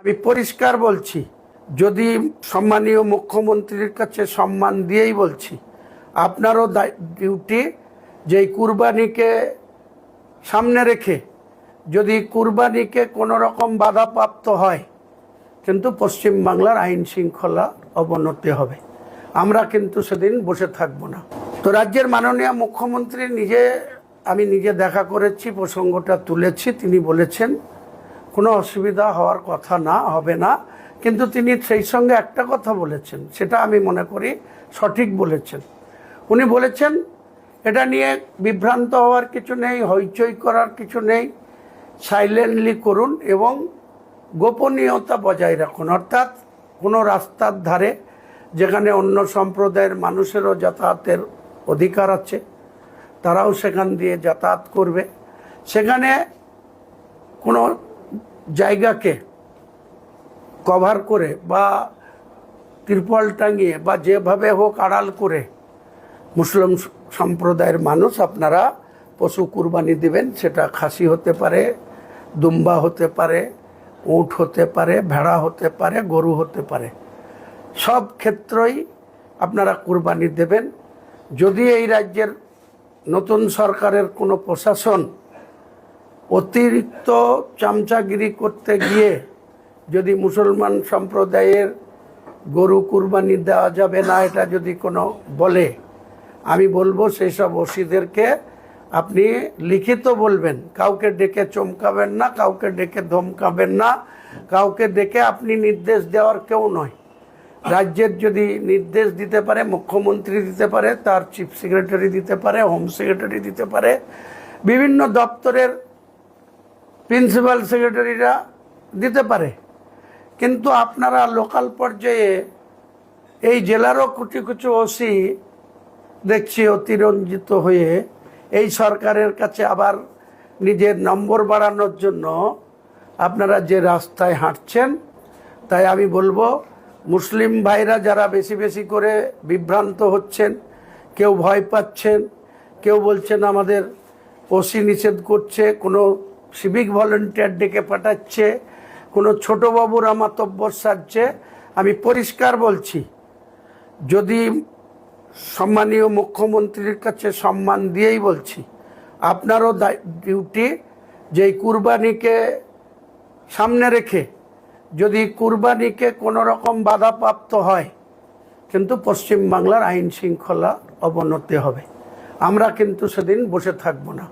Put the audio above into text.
আমি পরিষ্কার বলছি, যদি সম্মানীয় মুখ্যমন্ত্রীর কাছে সম্মান দিয়েই বলছি, আপনারও ডিউটি যে কুরবানিকে সামনে রেখে যদি কুরবানিকে কোনো রকম বাধাপ্রাপ্ত হয়, কিন্তু পশ্চিমবাংলার আইন শৃঙ্খলা অবনতি হবে। আমরা কিন্তু সেদিন বসে থাকব না। তো রাজ্যের মাননীয় মুখ্যমন্ত্রী আমি নিজে দেখা করেছি, প্রসঙ্গটা তুলেছি। তিনি বলেছেন কোনো অসুবিধা হওয়ার কথা না, হবে না। কিন্তু তিনি সেই সঙ্গে একটা কথা বলেছেন, সেটা আমি মনে করি সঠিক বলেছেন। উনি বলেছেন এটা নিয়ে বিভ্রান্ত হওয়ার কিছু নেই, হইচই করার কিছু নেই, সাইলেন্টলি করুন এবং গোপনীয়তা বজায় রাখুন। অর্থাৎ কোনো রাস্তার ধারে যেখানে অন্য সম্প্রদায়ের মানুষেরও যাতায়াতের অধিকার আছে, তারাও সেখান দিয়ে যাতায়াত করবে, সেখানে কোনো জায়গাকে কভার করে বা তিরপল টাঙিয়ে বা যেভাবে হোক আড়াল করে মুসলিম সম্প্রদায়ের মানুষ আপনারা পশু কুরবানি দিবেন। সেটা খাসি হতে পারে, দুম্বা হতে পারে, উট হতে পারে, ভেড়া হতে পারে, গরু হতে পারে। সব ক্ষেত্রেই আপনারা কুরবানি দেবেন। যদি এই রাজ্যের নতুন সরকারের কোনো প্রশাসন অতিরিক্ত চামচাগিরি করতে গিয়ে যদি মুসলমান সম্প্রদায়ের গরু কুরবানি দেওয়া যাবে না এটা যদি কোনো বলে, আমি বলবো সেই সব ওসিদেরকে আপনি লিখিত বলবেন। কাউকে ডেকে চমকাবেন না, কাউকে ডেকে ধমকাবেন না, কাউকে ডেকে আপনি নির্দেশ দেওয়ার কেউ নয়। রাজ্যের যদি নির্দেশ দিতে পারে, মুখ্যমন্ত্রী দিতে পারে, তার চিফ সেক্রেটারি দিতে পারে, হোম সেক্রেটারি দিতে পারে, বিভিন্ন দপ্তরের প্রিন্সিপাল সেক্রেটারিরা দিতে পারে। কিন্তু আপনারা লোকাল পর্যায়ে এই জেলারও কিছু কিছু ওসি দেখছি অতিরঞ্জিত হয়ে এই সরকারের কাছে আবার নিজের নম্বর বাড়ানোর জন্য আপনারা যে রাস্তায় হাঁটছেন, তাই আমি বলবো মুসলিম ভাইরা যারা বেশি বেশি করে বিভ্রান্ত হচ্ছেন, কেউ ভয় পাচ্ছেন, কেউ বলছেন আমাদের ওসি নিষেধ করছে, কোনো সিভিক ভলেন্টিয়ার ডেকে পাঠাচ্ছে, কোনো ছোটবাবুরা মাতব্বর সাজছে, আমি পরিষ্কার বলছি, যদি সম্মানীয় মুখ্যমন্ত্রীর কাছে সম্মান দিয়েই বলছি, আপনারও ডিউটি যে কুরবানিকে সামনে রেখে যদি কুরবানিকে কোনো রকম বাধাপ্রাপ্ত হয়, কিন্তু পশ্চিমবাংলার আইন শৃঙ্খলা অবনতি হবে। আমরা কিন্তু সেদিন বসে থাকব না।